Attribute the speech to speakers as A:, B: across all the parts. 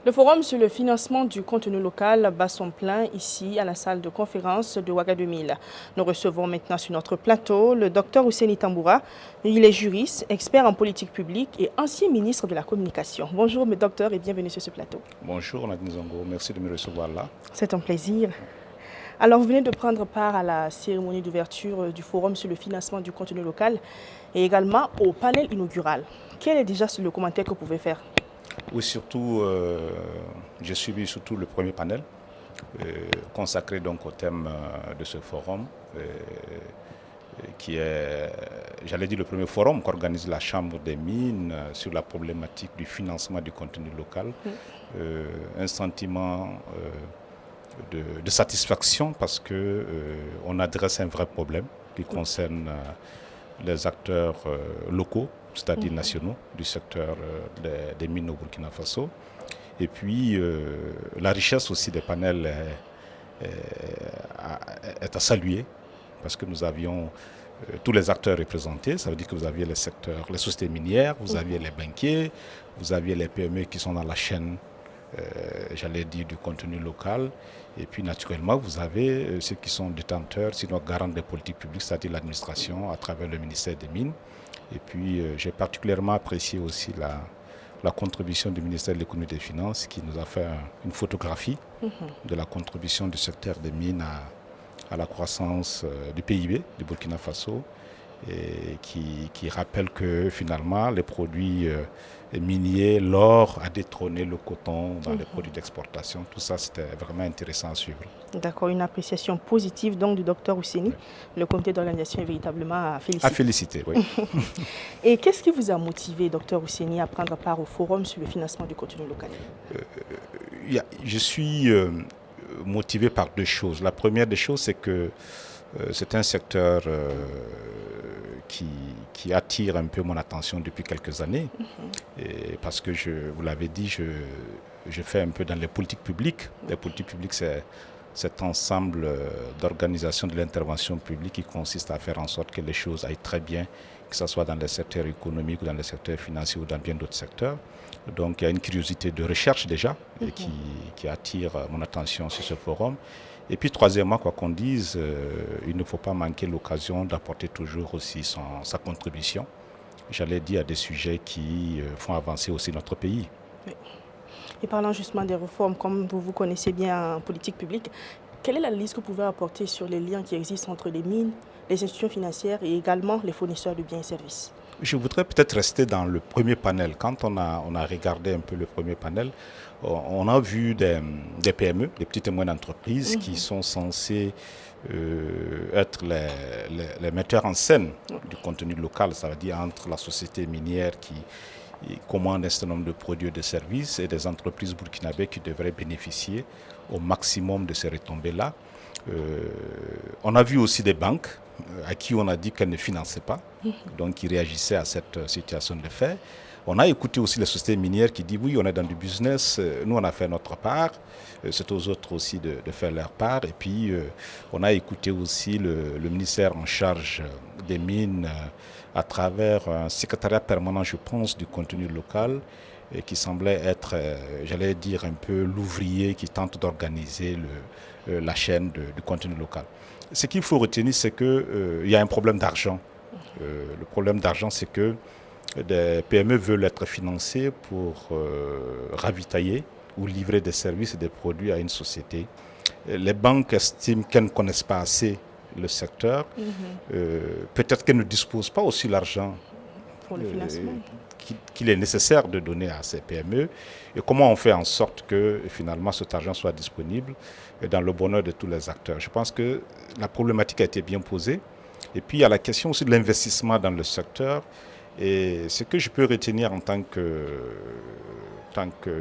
A: Le forum sur le financement du contenu local bat son plein ici à la salle de conférence de Ouaga 2000. Nous recevons maintenant sur notre plateau le docteur Ousseini Tamboura. Il est juriste, expert en politique publique et ancien ministre de la Communication. Bonjour, mes docteurs, et bienvenue sur ce plateau.
B: Bonjour, Nadine Zongo. Merci de me recevoir là.
A: C'est un plaisir. Alors, vous venez de prendre part à la cérémonie d'ouverture du forum sur le financement du contenu local et également au panel inaugural. Quel est déjà le commentaire que vous pouvez faire?
B: Oui, surtout, j'ai suivi surtout le premier panel consacré donc au thème de ce forum qui est, j'allais dire, le premier forum qu'organise la Chambre des mines sur la problématique du financement du contenu local. Un sentiment de satisfaction parce qu'on adresse un vrai problème qui concerne les acteurs locaux, c'est-à-dire nationaux, du secteur des mines au Burkina Faso. Et puis, la richesse aussi des panels est à saluer parce que nous avions tous les acteurs représentés. Ça veut dire que vous aviez les secteurs, les sociétés minières, vous aviez les banquiers, vous aviez les PME qui sont dans la chaîne, j'allais dire, du contenu local. Et puis, naturellement, vous avez ceux qui sont détenteurs, sinon garants des politiques publiques, c'est-à-dire l'administration à travers le ministère des Mines. Et puis, j'ai particulièrement apprécié aussi la contribution du ministère de l'Économie et des Finances qui nous a fait une photographie de la contribution du secteur des mines à la croissance du PIB du Burkina Faso et qui rappelle que finalement les produits miniers, l'or a détrôné le coton dans les produits d'exportation. Tout ça, c'était vraiment intéressant à suivre.
A: D'accord, une appréciation positive donc du docteur Ousseini. Oui. Le comité d'organisation est véritablement à féliciter.
B: À féliciter, oui.
A: Et qu'est-ce qui vous a motivé, docteur Ousseini, à prendre part au forum sur le financement du contenu local?
B: Je suis motivé par deux choses. La première des choses, c'est que c'est un secteur qui attire un peu mon attention depuis quelques années. Et parce que, vous l'avez dit, je fais un peu dans les politiques publiques. Les politiques publiques, c'est cet ensemble d'organisations de l'intervention publique qui consiste à faire en sorte que les choses aillent très bien, que ce soit dans les secteurs économiques ou dans les secteurs financiers ou dans bien d'autres secteurs. Donc il y a une curiosité de recherche déjà qui attire mon attention sur ce forum. Et puis troisièmement, quoi qu'on dise, il ne faut pas manquer l'occasion d'apporter toujours aussi sa contribution, j'allais dire, à des sujets qui font avancer aussi notre pays.
A: Oui. Et parlant justement des réformes, comme vous connaissez bien en politique publique, quelle est la liste que vous pouvez apporter sur les liens qui existent entre les mines, les institutions financières et également les fournisseurs de biens et services?
B: Je voudrais peut-être rester dans le premier panel. Quand on a regardé un peu le premier panel, on a vu des PME, des petites et moyennes entreprises qui sont censées être les metteurs en scène du contenu local, ça veut dire entre la société minière qui commande un certain nombre de produits et de services et des entreprises burkinabées qui devraient bénéficier au maximum de ces retombées-là. On a vu aussi des banques à qui on a dit qu'elles ne finançaient pas, donc qui réagissaient à cette situation de fait. On a écouté aussi les sociétés minières qui disent oui, on est dans du business, nous on a fait notre part, c'est aux autres aussi de faire leur part. Et puis on a écouté aussi le ministère en charge des mines à travers un secrétariat permanent, je pense, du contenu local et qui semblait être, j'allais dire, un peu l'ouvrier qui tente d'organiser la chaîne du contenu local. Ce qu'il faut retenir, c'est qu'il y a un problème d'argent. Le problème d'argent, c'est que des PME veulent être financées pour ravitailler ou livrer des services et des produits à une société. Les banques estiment qu'elles ne connaissent pas assez le secteur. Peut-être qu'elles ne disposent pas aussi l'argent
A: pour le financement
B: qu'il est nécessaire de donner à ces PME. Et comment on fait en sorte que finalement cet argent soit disponible dans le bonheur de tous les acteurs. Je pense que la problématique a été bien posée. Et puis il y a la question aussi de l'investissement dans le secteur. Et ce que je peux retenir en tant que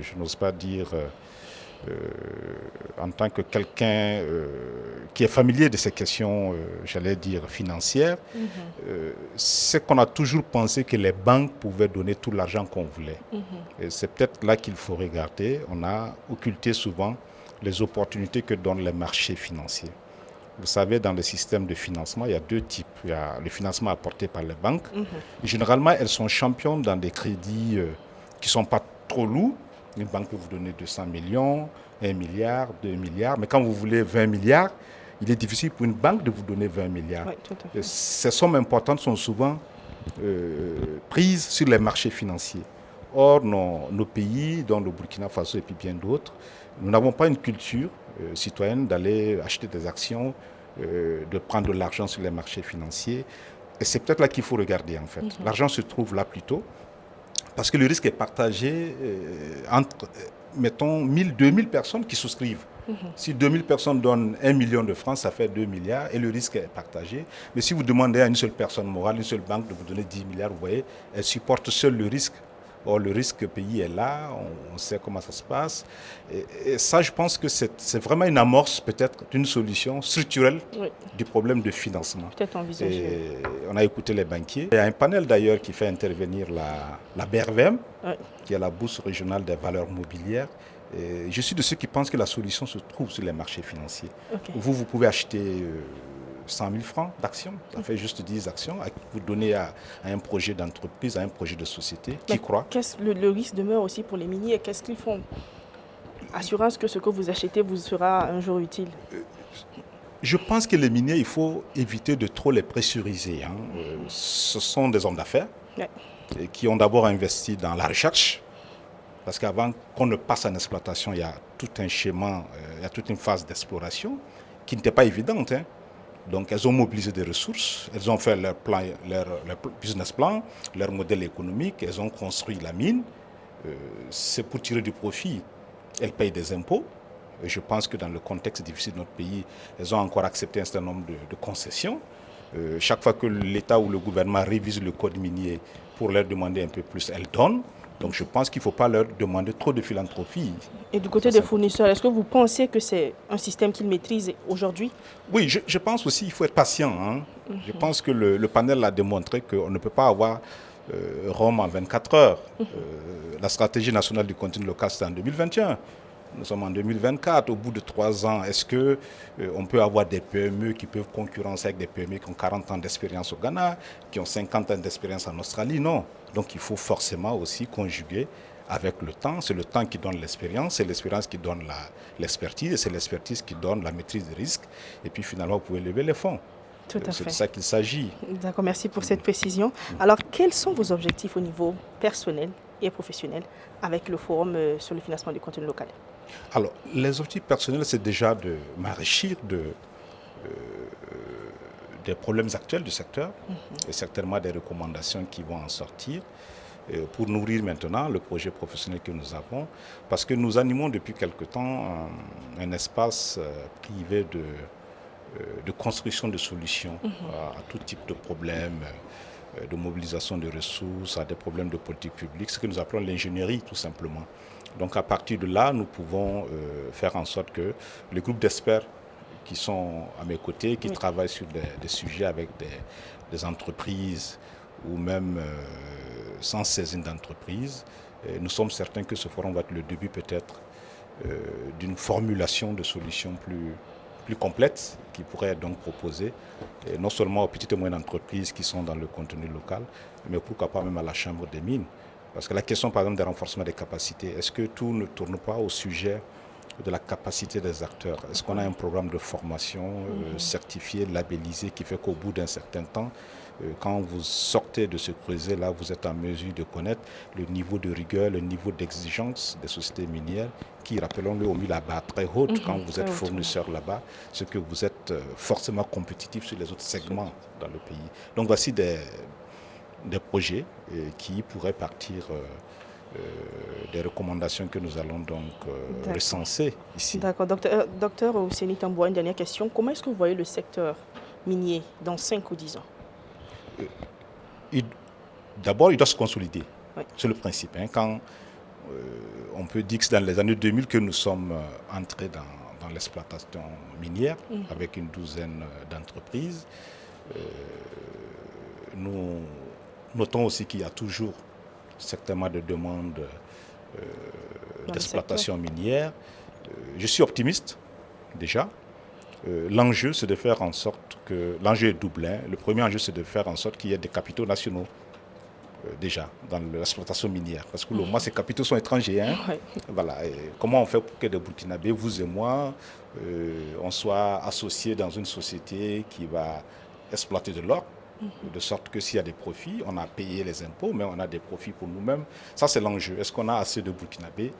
B: je n'ose pas dire, en tant que quelqu'un qui est familier de ces questions, j'allais dire, financières, c'est qu'on a toujours pensé que les banques pouvaient donner tout l'argent qu'on voulait. Et c'est peut-être là qu'il faut regarder. On a occulté souvent les opportunités que donnent les marchés financiers. Vous savez, dans le système de financement, il y a deux types. Il y a le financement apporté par les banques. Généralement, elles sont championnes dans des crédits qui ne sont pas trop lourds, Une banque peut vous donner 200 millions, 1 milliard, 2 milliards, mais quand vous voulez 20 milliards, il est difficile pour une banque de vous donner 20 milliards.
A: Oui, tout à fait.
B: Ces sommes importantes sont souvent prises sur les marchés financiers. Or, nos pays, dont le Burkina Faso et puis bien d'autres, nous n'avons pas une culture citoyenne d'aller acheter des actions, de prendre de l'argent sur les marchés financiers. Et c'est peut-être là qu'il faut regarder en fait. L'argent se trouve là plutôt, parce que le risque est partagé entre, mettons, 1000, 2000 personnes qui souscrivent. Si 2000 personnes donnent 1 million de francs, ça fait 2 milliards et le risque est partagé. Mais si vous demandez à une seule personne morale, une seule banque de vous donner 10 milliards, vous voyez, elle supporte seule le risque. Or, le risque pays est là, on sait comment ça se passe. Et ça, je pense que c'est vraiment une amorce peut-être d'une solution structurelle du problème de financement.
A: Peut-être envisagé.
B: On a écouté les banquiers. Il y a un panel d'ailleurs qui fait intervenir la BRVM, qui est la Bourse régionale des valeurs mobilières. Et je suis de ceux qui pensent que la solution se trouve sur les marchés financiers. Vous pouvez acheter 100 000 francs d'actions, ça fait juste 10 actions, vous donnez à un projet d'entreprise, à un projet de société qui croit.
A: Le risque demeure aussi pour les miniers. Qu'est-ce qu'ils font? Assurance que ce que vous achetez vous sera un jour utile.
B: Je pense que les miniers, il faut éviter de trop les pressuriser. Ce sont des hommes d'affaires qui ont d'abord investi dans la recherche, parce qu'avant qu'on ne passe en exploitation, il y a tout un schéma, il y a toute une phase d'exploration qui n'était pas évidente. Donc, elles ont mobilisé des ressources, elles ont fait leur business plan, leur modèle économique, elles ont construit la mine. C'est pour tirer du profit. Elles payent des impôts. Et je pense que dans le contexte difficile de notre pays, elles ont encore accepté un certain nombre de concessions. Chaque fois que l'État ou le gouvernement révise le code minier pour leur demander un peu plus, elles donnent. Donc je pense qu'il ne faut pas leur demander trop de philanthropie.
A: Et du côté des fournisseurs, est-ce que vous pensez que c'est un système qu'ils maîtrisent aujourd'hui?
B: Oui, je pense aussi qu'il faut être patient. Je pense que le panel a démontré qu'on ne peut pas avoir Rome en 24 heures. La stratégie nationale du contenu local, c'est en 2021. Nous sommes en 2024. Au bout de 3 ans, est-ce qu'on peut avoir des PME qui peuvent concurrencer avec des PME qui ont 40 ans d'expérience au Ghana, qui ont 50 ans d'expérience en Australie? Non. Donc il faut forcément aussi conjuguer avec le temps. C'est le temps qui donne l'expérience, c'est l'expérience qui donne l'expertise, et c'est l'expertise qui donne la maîtrise des risques. Et puis finalement, vous pouvez lever les fonds.
A: Tout à fait.
B: C'est de ça qu'il s'agit.
A: D'accord, merci pour cette précision. Alors, quels sont vos objectifs au niveau personnel et professionnel avec le Forum sur le financement du contenu local?
B: Alors, les objectifs personnels, c'est déjà de m'enrichir des problèmes actuels du secteur et certainement des recommandations qui vont en sortir pour nourrir maintenant le projet professionnel que nous avons, parce que nous animons depuis quelque temps un espace privé de construction de solutions à tout type de problèmes, de mobilisation de ressources, à des problèmes de politique publique, ce que nous appelons l'ingénierie tout simplement. Donc à partir de là, nous pouvons faire en sorte que les groupes d'experts qui sont à mes côtés, qui travaillent sur des sujets avec des entreprises ou même sans saisine d'entreprise, nous sommes certains que ce forum va être le début peut-être d'une formulation de solutions plus complètes qui pourraient donc proposer non seulement aux petites et moyennes entreprises qui sont dans le contenu local, mais pourquoi pas même à la Chambre des mines. Parce que la question, par exemple, des renforcements des capacités, est-ce que tout ne tourne pas au sujet de la capacité des acteurs? Est-ce qu'on a un programme de formation certifié, labellisé, qui fait qu'au bout d'un certain temps, quand vous sortez de ce creuset-là, vous êtes en mesure de connaître le niveau de rigueur, le niveau d'exigence des sociétés minières qui, rappelons-le, ont mis la barre très haute quand vous êtes fournisseur là-bas, ce que vous êtes forcément compétitif sur les autres segments dans le pays. Donc voici des projets qui pourraient partir des recommandations que nous allons donc recenser ici.
A: D'accord. Docteur Ousseini Tamboura, une dernière question. Comment est-ce que vous voyez le secteur minier dans 5 ou 10 ans?
B: D'abord, il doit se consolider. C'est le principe. Quand on peut dire que c'est dans les années 2000 que nous sommes entrés dans l'exploitation minière avec une douzaine d'entreprises. Nous notons aussi qu'il y a toujours certainement des demandes d'exploitation minière. Je suis optimiste déjà. L'enjeu, c'est de faire en sorte que... L'enjeu est double. Le premier enjeu, c'est de faire en sorte qu'il y ait des capitaux nationaux déjà dans l'exploitation minière. Parce que moi, ces capitaux sont étrangers. Hein.
A: Ouais.
B: Voilà. Et comment on fait pour que des Burkinabés, vous et moi, on soit associés dans une société qui va exploiter de l'or, de sorte que s'il y a des profits, on a payé les impôts, mais on a des profits pour nous-mêmes. Ça, c'est l'enjeu. Est-ce qu'on a assez de Burkinabés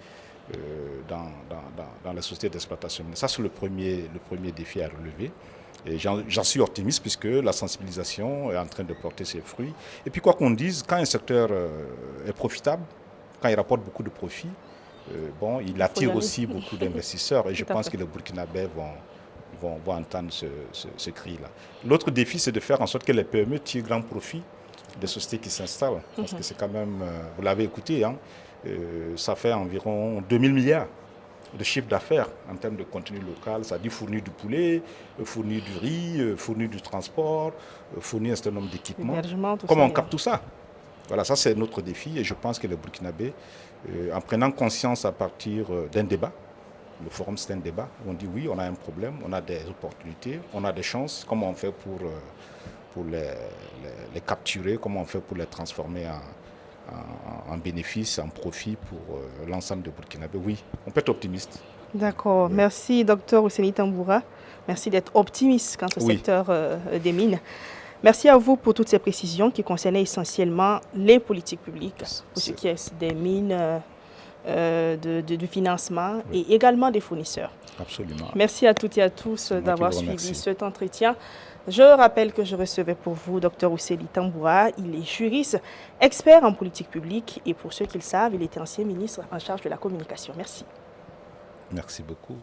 B: dans la société d'exploitation? Ça, c'est le premier défi à relever. Et j'en suis optimiste puisque la sensibilisation est en train de porter ses fruits. Et puis quoi qu'on dise, quand un secteur est profitable, quand il rapporte beaucoup de profits, il attire aussi beaucoup d'investisseurs. Et je pense que les Burkinabés vont entendre ce cri-là. L'autre défi, c'est de faire en sorte que les PME tirent grand profit des sociétés qui s'installent. Parce que c'est quand même, vous l'avez écouté, hein, ça fait environ 2000 milliards de chiffre d'affaires en termes de contenu local, ça dit fournir du poulet, fournir du riz, fournir du transport, fournir un certain nombre d'équipements. Comment on capte tout ça? Voilà, ça c'est notre défi et je pense que les Burkinabés, en prenant conscience à partir d'un débat, le forum c'est un débat, on dit oui, on a un problème, on a des opportunités, on a des chances, comment on fait pour les capturer, comment on fait pour les transformer en bénéfice, en profit pour l'ensemble des Burkinabés. Oui, on peut être optimiste.
A: D'accord. Oui. Merci, Dr Ousseini Tamboura. Merci d'être optimiste quant au secteur des mines. Merci à vous pour toutes ces précisions qui concernaient essentiellement les politiques publiques, pour ce qui est des mines, du financement et également des fournisseurs.
B: Absolument.
A: Merci à toutes et à tous d'avoir suivi cet entretien. Je rappelle que je recevais pour vous Dr Ousseini Tamboura. Il est juriste, expert en politique publique et pour ceux qui le savent, il était ancien ministre en charge de la communication. Merci.
B: Merci beaucoup.